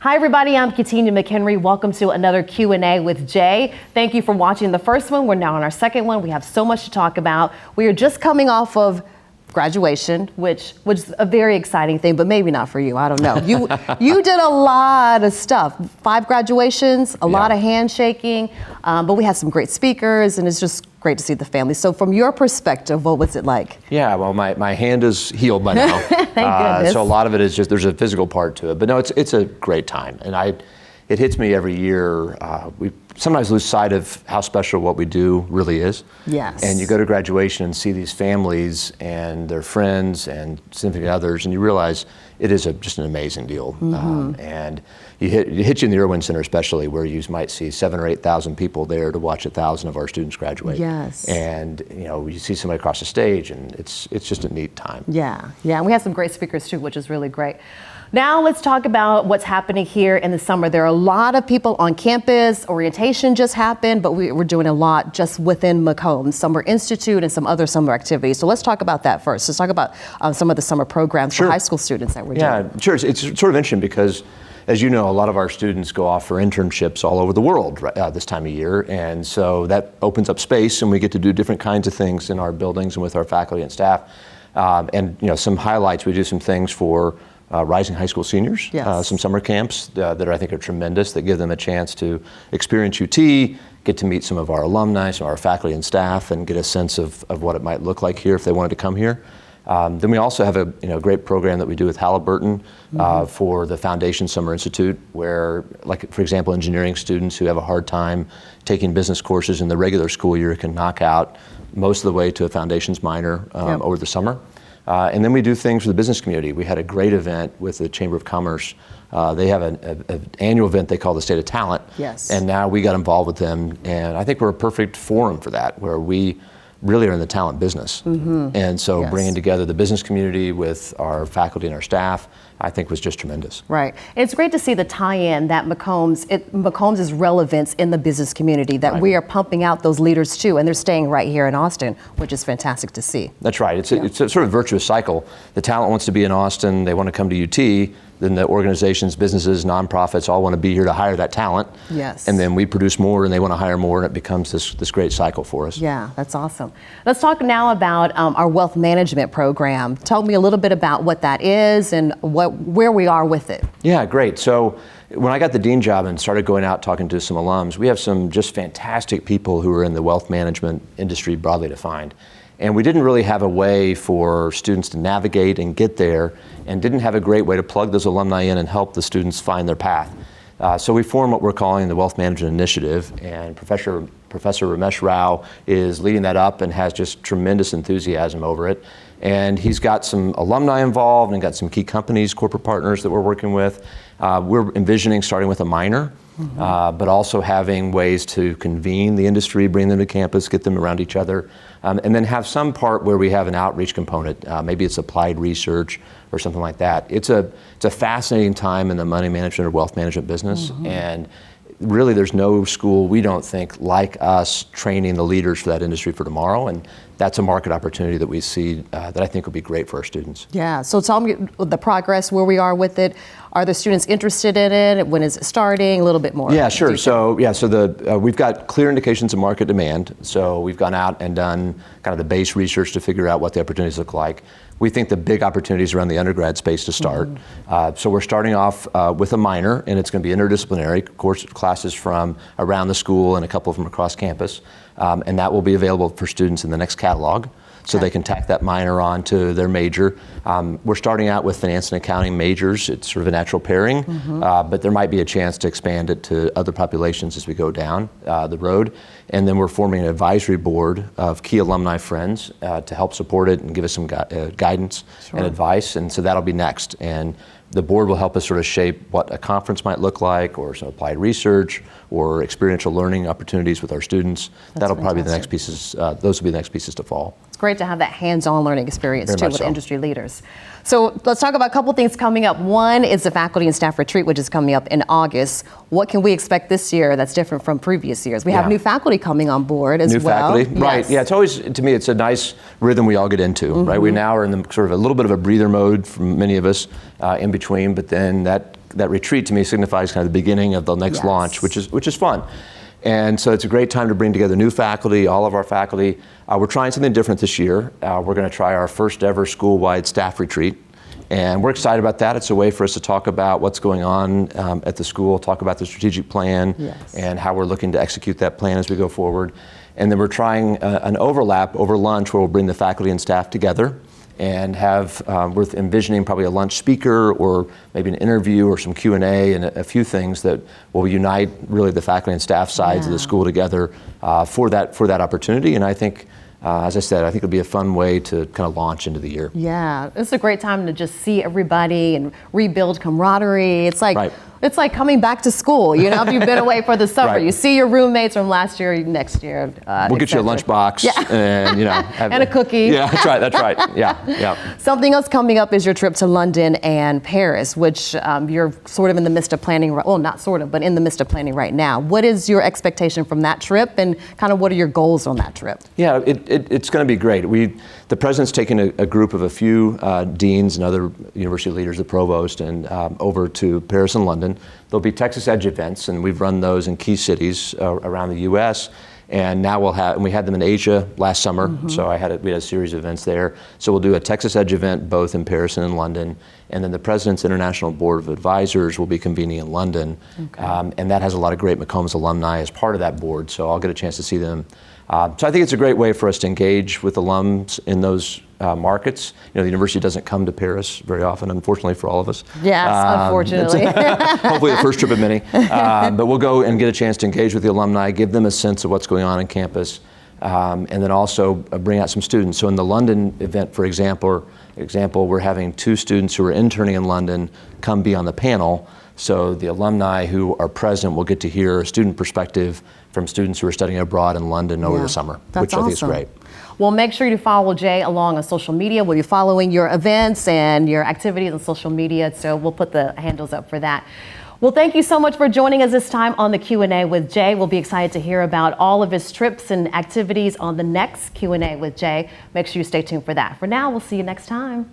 Hi everybody, I'm Katina McHenry. Welcome to another Q&A with Jay. Thank you for watching the first one. We're now on our second one. We have so much to talk about. We are just coming off of graduation, which was a very exciting thing, but maybe not for you. I don't know. You did a lot of stuff. 5 graduations, a lot of handshaking, but we had some great speakers, and it's just great to see the family. So from your perspective, what was it like? Yeah, well, my hand is healed by now. Thank goodness. So a lot of it is just, there's a physical part to it. But no, it's a great time. And it hits me every year. We sometimes lose sight of how special what we do really is. Yes. And you go to graduation and see these families and their friends and significant others, and you realize it is just an amazing deal. And it hits you in the Irwin Center especially, where you might see 7,000 or 8,000 people there to watch 1,000 of our students graduate. Yes. And you see somebody across the stage, and it's just a neat time. Yeah, and we had some great speakers too, which is really great. Now let's talk about what's happening here in the summer. There are a lot of people on campus. Orientation just happened, but we're doing a lot just within McCombs, Summer Institute and some other summer activities. So let's talk about that first. Let's talk about some of the summer programs for high school students that we're doing. Yeah, sure. It's sort of interesting because, as you know, a lot of our students go off for internships all over the world this time of year. And so that opens up space, and we get to do different kinds of things in our buildings and with our faculty and staff. And some highlights, we do some things for rising high school seniors, some summer camps that I think are tremendous, that give them a chance to experience UT, get to meet some of our alumni, some of our faculty and staff, and get a sense of what it might look like here if they wanted to come here. Then we also have a great program that we do with Halliburton for the Foundation Summer Institute, where, like, for example, engineering students who have a hard time taking business courses in the regular school year can knock out most of the way to a foundations minor over the summer. And then we do things for the business community. We had a great event with the Chamber of Commerce. They have an annual event they call the State of Talent. Yes. And now we got involved with them. And I think we're a perfect forum for that, where we really are in the talent business. And so bringing together the business community with our faculty and our staff, I think was just tremendous. Right. It's great to see the tie-in that McCombs' relevance in the business community, that we are pumping out those leaders too, and they're staying right here in Austin, which is fantastic to see. That's right. It's a sort of virtuous cycle. The talent wants to be in Austin, they want to come to UT, then the organizations, businesses, nonprofits all want to be here to hire that talent. Yes. And then we produce more and they want to hire more, and it becomes this great cycle for us. Yeah, that's awesome. Let's talk now about our wealth management program. Tell me a little bit about what that is and where we are with it. Yeah, great. So when I got the dean job and started going out talking to some alums, we have some just fantastic people who are in the wealth management industry broadly defined. And we didn't really have a way for students to navigate and get there, and didn't have a great way to plug those alumni in and help the students find their path. So we formed what we're calling the Wealth Management Initiative, and Professor Ramesh Rao is leading that up and has just tremendous enthusiasm over it. And he's got some alumni involved and got some key companies, corporate partners that we're working with. We're envisioning starting with a minor, but also having ways to convene the industry, bring them to campus, get them around each other, and then have some part where we have an outreach component. Maybe it's applied research or something like that. It's a fascinating time in the money management or wealth management business, and really there's no school, we don't think, like us training the leaders for that industry for tomorrow, and that's a market opportunity that we see that I think would be great for our students. Yeah, so tell me the progress, where we are with it. Are the students interested in it? When is it starting? A little bit more. Yeah, sure. So we've got clear indications of market demand. So we've gone out and done kind of the base research to figure out what the opportunities look like. We think the big opportunities around the undergrad space to start. So we're starting off with a minor, and it's going to be interdisciplinary course classes from around the school and a couple from across campus. And that will be available for students in the next catalog. So they can tack that minor on to their major. We're starting out with finance and accounting majors. It's sort of a natural pairing, but there might be a chance to expand it to other populations as we go down the road. And then we're forming an advisory board of key alumni friends to help support it and give us some guidance and advice. And so that'll be next. And the board will help us sort of shape what a conference might look like, or some applied research, or experiential learning opportunities with our students. That'll probably be the next pieces. Those will be the next pieces to fall. It's great to have that hands-on learning experience too with industry leaders. So let's talk about a couple things coming up. One is the faculty and staff retreat, which is coming up in August. What can we expect this year that's different from previous years? We have new faculty coming on board as well. New faculty, right? Yeah, it's always, to me, it's a nice rhythm we all get into, right? We now are in the sort of a little bit of a breather mode for many of us in between, but then that that retreat to me signifies kind of the beginning of the next launch, which is fun. And so it's a great time to bring together new faculty, all of our faculty. We're trying something different this year. We're going to try our first ever school-wide staff retreat. And we're excited about that. It's a way for us to talk about what's going on at the school, talk about the strategic plan, and how we're looking to execute that plan as we go forward. And then we're trying an overlap over lunch where we'll bring the faculty and staff together and have, we're envisioning probably a lunch speaker or maybe an interview or some Q&A and a few things that will unite really the faculty and staff sides of the school together for that opportunity. And I think, as I said, I think it'll be a fun way to kind of launch into the year. Yeah, it's a great time to just see everybody and rebuild camaraderie. It's like it's like coming back to school. You know, if you've been away for the summer, you see your roommates from last year, next year. We'll get you a lunchbox and and a cookie. Yeah, that's right. Yeah. Something else coming up is your trip to London and Paris, which you're sort of in the midst of planning. Well, not sort of, but in the midst of planning right now. What is your expectation from that trip, and kind of what are your goals on that trip? Yeah, it's going to be great. The president's taken a group of a few deans and other university leaders, the provost, and over to Paris and London. There'll be Texas Edge events, and we've run those in key cities around the U.S. And now we had them in Asia last summer, so we had a series of events there. So we'll do a Texas Edge event both in Paris and in London, and then the President's International Board of Advisors will be convening in London, and that has a lot of great McCombs alumni as part of that board, so I'll get a chance to see them. So I think it's a great way for us to engage with alums in those markets. The university doesn't come to Paris very often, unfortunately for all of us. Yes, unfortunately. Hopefully the first trip of many. But we'll go and get a chance to engage with the alumni, give them a sense of what's going on campus, and then also bring out some students. So in the London event, for example, we're having 2 students who are interning in London come be on the panel. So the alumni who are present will get to hear a student perspective from students who are studying abroad in London over the summer, which I think is great. Well, make sure you follow Jay along on social media. We'll be following your events and your activities on social media, so we'll put the handles up for that. Well, thank you so much for joining us this time on the Q&A with Jay. We'll be excited to hear about all of his trips and activities on the next Q&A with Jay. Make sure you stay tuned for that. For now, we'll see you next time.